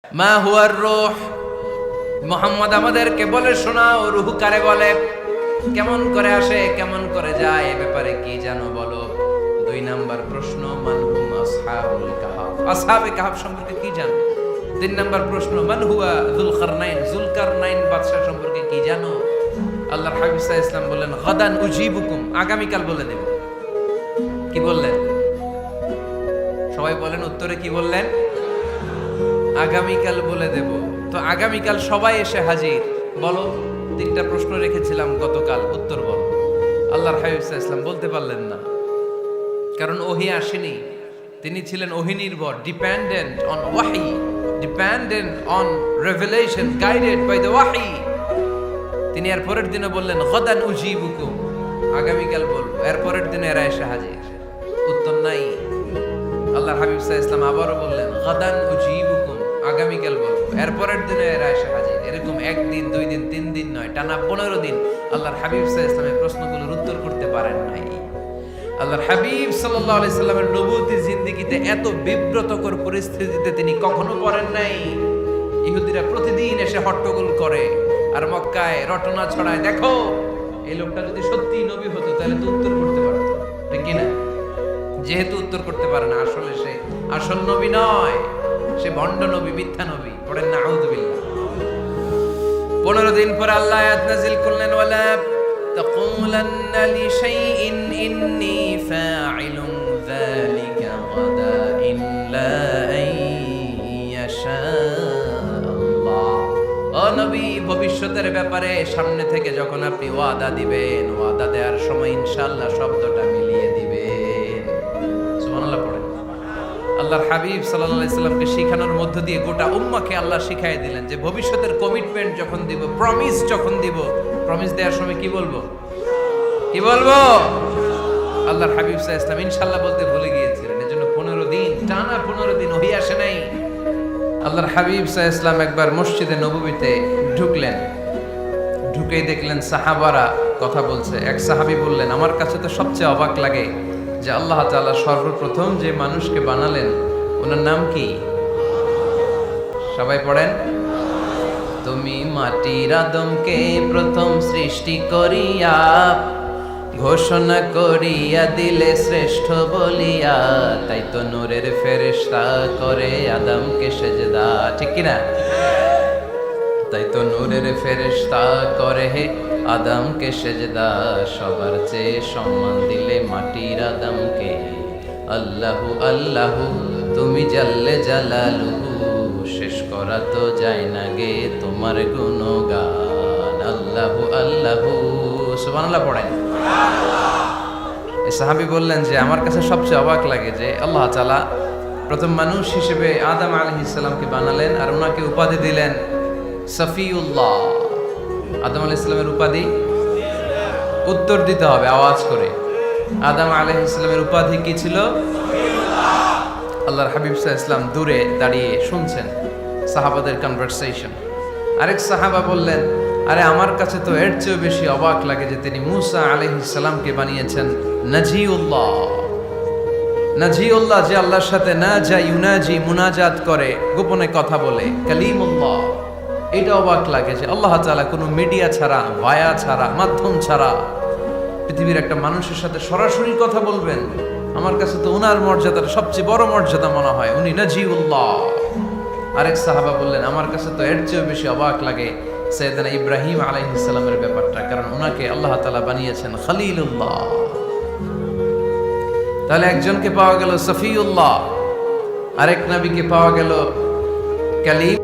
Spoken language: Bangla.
মা হুয়ার রূহ, মুহাম্মদ আমাদেরকে বলে শোনাও রূহ কারে বলে, কেমন করে আসে, কেমন করে যায়, এ ব্যাপারে কি জানো বলো। 2 নাম্বার প্রশ্ন, মান হুম আসহাবুল কাহফ, আসহাবে কাহফ সম্পর্কে কি জানো। 3 নাম্বার প্রশ্ন, মান হুয়া যুলকারনাইন, যুলকারনাইন বাদশা সম্পর্কে কি জানো। আল্লাহর হাবিব সাল্লাল্লাহু আলাইহি ওয়াসাল্লাম বললেন গাদান উজিবুকুম, আগামীকাল বলে দেব। কি বললেন? সবাই বলেন উত্তরে কি বললেন? আগামীকাল বলে দেব। তো আগামীকাল সবাই এসে হাজির। বলো, 3টা প্রশ্ন রেখেছিলাম গতকাল, উত্তর বলো। আল্লাহর হাবিব সাল্লাল্লাহু আলাইহি ওয়াসাল্লাম বলতে পারলেন না, কারণ ওহী আসেনি। তিনি ছিলেন ওহী নির্ভর, ডিপেন্ডেন্ট অন ওয়াহি, dependent on revelation, guided by the ওয়াহি। তিনি এর পরের দিনে বললেন গাদান উজিবুকুম, আগামীকাল বলবো। এর পরের দিনে এরা এসে হাজির, উত্তর নাই। আল্লাহর হাবিব সাল্লাল্লাহু আলাইহি ওয়াসাল্লাম আবারও বললেন গাদান উজিবুকুম, আগামীকাল বলবো। এর পরের দিনে এরা এসে হাজির। এরকম 1 দিন 2 দিন 3 দিন নয়, টানা 15 দিন আল্লাহর হাবিব সাল্লাল্লাহু আলাইহি ওয়াসাল্লামের প্রশ্নগুলোর উত্তর করতে পারেন নাই। আল্লাহর হাবিব সাল্লাল্লাহু আলাইহি সাল্লামের নবুয়তি জিন্দেগিতে এত বিব্রতকর পরিস্থিতিতে তিনি কখনো পড়েন নাই। ইহুদিরা প্রতিদিন এসে হট্টগোল করে আর মক্কায় রটনা ছড়ায়, দেখো এই লোকটা যদি সত্যি নবী হতো তাহলে তো উত্তর করতে পারতো, ঠিক কি না? যেহেতু উত্তর করতে পারে না, আসলে সে আসল নবী নয়, সে ভণ্ড নবী, মিথ্যা নবী। পড়েন না আউযুবিল্লাহ। 15 দিন পর আল্লাহ আয়াত নাযিল করলেন, ওয়ালা তাকুলান্না লিশাইইন ইন্নী ফাইলুন যালিকা গাদা ইল্লা আইয়াশা আল্লাহ। ও নবী, ভবিষ্যতের ব্যাপারে সামনে থেকে যখন আপনি ওয়াদা দিবেন, ওয়াদা দেওয়ার সময় ইনশাআল্লাহ শব্দটা মিলিয়ে দিবেন। সুবহানাল্লাহ পড়েন। আল্লাহর হাবিব সাল্লাল্লাহু আলাইহি সাল্লামকে শিখানোর মধ্য দিয়ে গোটা উম্মাহকে আল্লাহ শিখাই দিলেন যে ভবিষ্যতের কমিটমেন্ট যখন দিব, প্রমিস যখন দিব, প্রমিস দেওয়ার সময় কি বলবো? কি বলবো? আল্লাহর হাবিব সাল্লাল্লাহু আলাইহি সাল্লাম ইনশাআল্লাহ বলতে ভুলে গিয়েছিলেন। এজন্য 15 দিন, টানা 15 দিন ওহী আসে নাই। আল্লাহর হাবিব সাল্লাল্লাহু আলাইহি সাল্লাম একবার মসজিদে নববীতে ঢুকলেন। ঢুকেই দেখলেন সাহাবারা কথা বলছে। এক সাহাবী বললেন, আমার কাছে তো সবচেয়ে অবাক লাগে যে আল্লাহ তাআলা সর্বপ্রথম যে মানুষকে বানালেন ওনার নাম কি? সবাই পড়েন। তুমি মাটির আদমকে প্রথম সৃষ্টি করিয়া ঘোষণা করিয়া দিলে শ্রেষ্ঠ বলিয়া, তাই তো নূরের ফেরেশতা করে আদমকে সেজদা, ঠিক কি না? তাই তো নূরের ফেরেশতা করে হে আদমকে সেজদা, সবার চেয়ে সম্মান দিলে মাটির আদমকে। আল্লাহু আল্লাহু তুমি জাল্লে জালালুহু, শেষ করা তো যায় না গে তোমার গুণগান। আল্লাহু আল্লাহু, সুবহানাল্লাহ পড়েন। এই সাহাবী বললেন যে আমার কাছে সবচেয়ে অবাক লাগে যে আল্লাহ তাআলা প্রথম মানুষ হিসেবে আদম আলাইহিস সালামকে বানালেন আর ওনাকে উপাধি দিলেন সফিউল্লাহ। আদম আলাইহিস সালামের উপাধি উত্তর দিতে হবে আওয়াজ করে। আদম আলাইহিস সালামের উপাধি কি ছিল? আল্লাহর হাবিব সাল্লাল্লাহু আলাইহি ওয়াসাল্লাম দূরে দাঁড়িয়ে শুনছেন সাহাবাদের কনভারসেশন। আরেক সাহাবা বললেন, আরে আমার কাছে তো এর চেয়েও বেশি অবাক লাগে যে তিনি মূসা আলাইহিস সালামকে বানিয়েছেন নাজিউল্লাহ। নাজিউল্লাহ, যে আল্লাহর সাথে না যা ইউনাজি, মুনাজাত করে, গোপনে কথা বলে, কালিমুল্লাহ। এটা অবাক লাগে যে আল্লাহ তাআলা কোনো মিডিয়া ছাড়া, ভায়া ছাড়া, মাধ্যম ছাড়া পৃথিবীর একটা মানুষের সাথে সরাসরি কথা বলবেন। আমার কাছে তো উনার মর্যাদাটা সবচেয়ে বড় মর্যাদা মনে হয়, উনি নাজিউল্লাহ। আরেক সাহাবা বললেন, আমার কাছে তো এর চেয়েও বেশি অবাক লাগে সাইয়েদনা ইব্রাহিম আলাইহিস সালামের ব্যাপারটা, কারণ ওনাকে আল্লাহ তাআলা বানিয়েছেন খলিলুল্লাহ। তাহলে একজনকে পাওয়া গেল সফিউল্লাহ, আরেক নবীকে পাওয়া গেল কালিম।